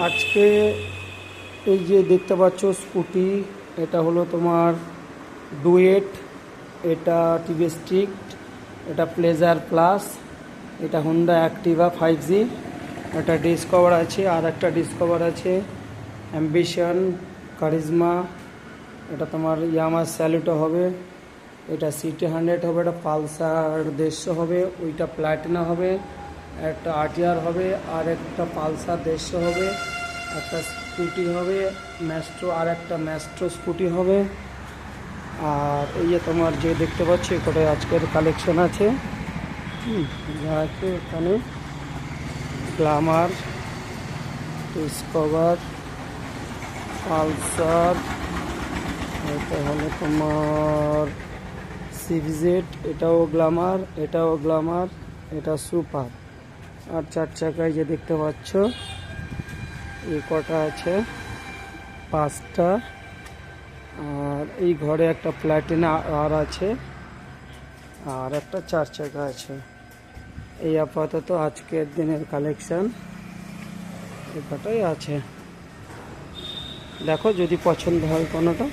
আজকে এই যে দেখতে পাচ্ছ স্কুটি, এটা হলো তোমার ডুয়েট, এটা টিভিএস স্ট্রিক্ট, এটা প্লেজার প্লাস, এটা হোন্ডা অ্যাক্টিভা 5G, এটা ডিসকভার আছে, আর একটা ডিসকভার আছে অ্যাম্বিশন, কারিজমা, এটা তোমার ইয়ামা স্যালুটো হবে, এটা সিটি 100 হবে, এটা পালসার 150 হবে, ওইটা প্ল্যাটিনা হবে, একটা আরটিআর হবে, আর একটা পালসার 150 হবে, একটা স্কুটি হবে ম্যাস্ট্রো, আর একটা ম্যাস্ট্রো স্কুটি হবে। আর এই যে তোমার যে দেখতে পাচ্ছ এখানে আজকের কালেকশন আছে, যা আছে এখানে গ্ল্যামার, ডিসকভার, পালসার, এটা হলো তোমার সিভিজেড, এটাও গ্ল্যামার, এটাও গ্ল্যামার, এটা সুপার। আর 4 চাকায় যে দেখতে পাচ্ছ এই কটা আছে, 5টা। আর এই ঘরে একটা প্ল্যাটিনা আর আছে, আর একটা 4 চাকা আছে। এই আপাতত আজকের দিনের কালেকশন এই কটাই আছে। দেখো যদি পছন্দ হয় কোনোটা।